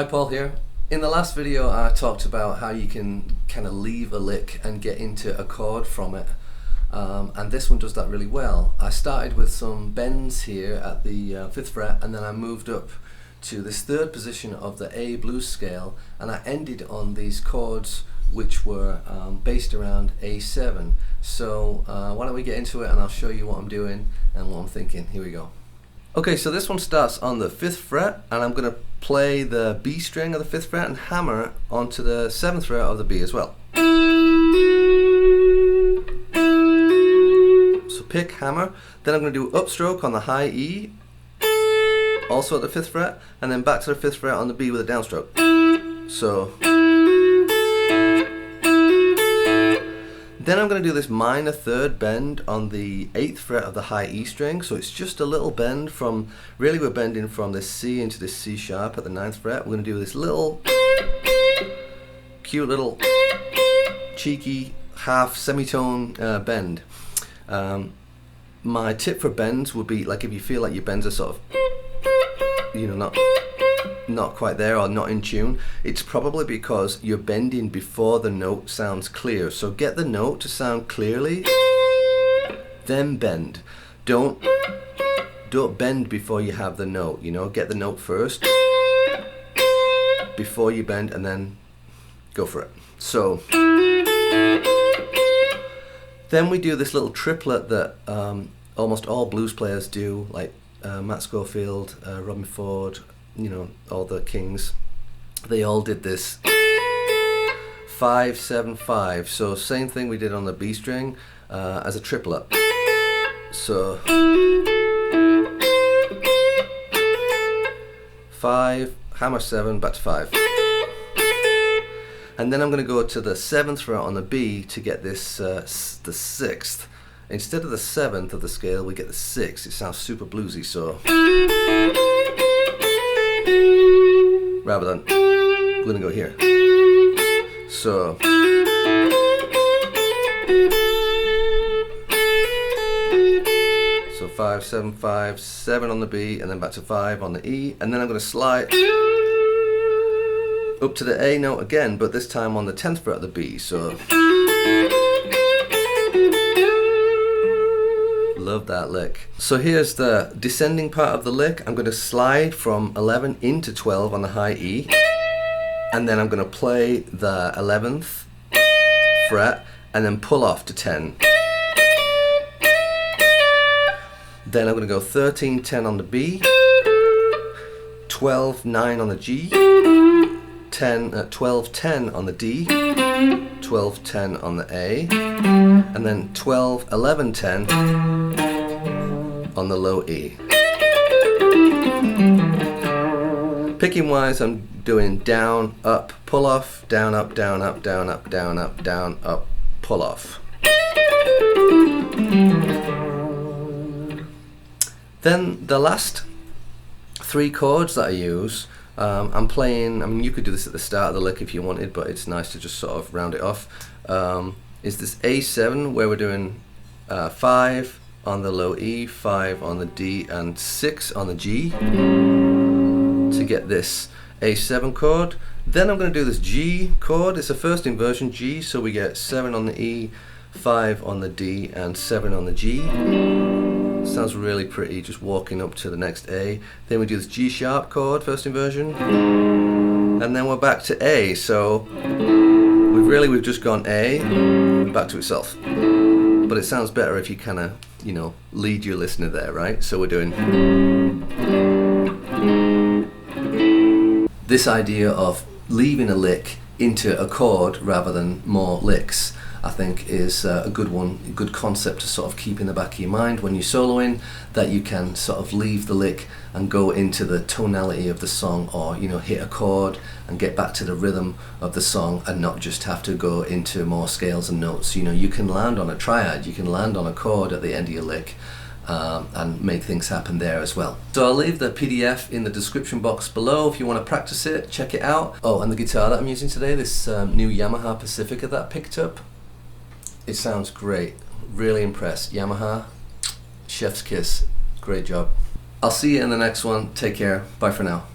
Hi, Paul here. In the last video I talked about how you can kind of leave a lick and get into a chord from it, and this one does that really well. I started with some bends here at the 5th fret, and then I moved up to this 3rd position of the A blues scale, and I ended on these chords which were based around A7. So why don't we get into it and I'll show you what I'm doing and what I'm thinking. Here we go. Okay, so this one starts on the 5th fret, and I'm going to play the B string of the 5th fret and hammer onto the 7th fret of the B as well. So pick, hammer, then I'm going to do upstroke on the high E, also at the 5th fret, and then back to the 5th fret on the B with a downstroke. So then I'm going to do this minor 3rd bend on the 8th fret of the high E string. So it's just a little bend from, really we're bending from this C into this C sharp at the 9th fret. We're going to do this little, cute little, cheeky half semitone bend. My tip for bends would be, like, if you feel like your bends are sort of, you know, not quite there or not in tune, it's probably because you're bending before the note sounds clear. So get the note to sound clearly, then bend. Don't bend before you have the note, you know, get the note first before you bend and then go for it. So then we do this little triplet that almost all blues players do, like Matt Schofield, Robin Ford, you know, all the kings. They all did this 5-7-5. So same thing we did on the B string as a triplet. So 5, hammer 7, back to 5. And then I'm going to go to the 7th fret on the B to get this the 6th. Instead of the 7th of the scale, we get the 6th. It sounds super bluesy, so rather than, we're going to go here. So so 5, 7, 5, 7 on the B, and then back to 5 on the E, and then I'm going to slide up to the A note again, but this time on the 10th fret of the B. So love that lick. So here's the descending part of the lick. I'm going to slide from 11 into 12 on the high E, and then I'm going to play the 11th fret and then pull off to 10. Then I'm going to go 13, 10 on the B, 12, 9 on the G, 12, 10 on the D, 12, 10 on the A, and then 12, 11, 10 on the low E. Picking wise, I'm doing down, up, pull off, down, up, down, up, down, up, down, up, down, up, pull off. Then the last 3 chords that I use, I'm playing, I mean, you could do this at the start of the lick if you wanted, but it's nice to just sort of round it off. Is this A7 where we're doing 5 on the low E, 5 on the D, and 6 on the G to get this A7 chord. Then I'm going to do this G chord. It's a 1st inversion G, so we get 7 on the E, 5 on the D, and 7 on the G. Sounds really pretty, just walking up to the next A. Then we do this G sharp chord, 1st inversion, and then we're back to A. So we've just gone A back to itself, but it sounds better if you kind of, you know, lead your listener there, right? So we're doing this idea of leaving a lick into a chord rather than more licks. I think is a good one, a good concept to sort of keep in the back of your mind when you're soloing, that you can sort of leave the lick and go into the tonality of the song, or, you know, hit a chord and get back to the rhythm of the song and not just have to go into more scales and notes. You know, you can land on a triad, you can land on a chord at the end of your lick and make things happen there as well. So I'll leave the PDF in the description box below if you want to practice it, check it out. Oh, and the guitar that I'm using today, this new Yamaha Pacifica that I picked up, it sounds great. Really impressed. Yamaha, chef's kiss. Great job. I'll see you in the next one. Take care. Bye for now.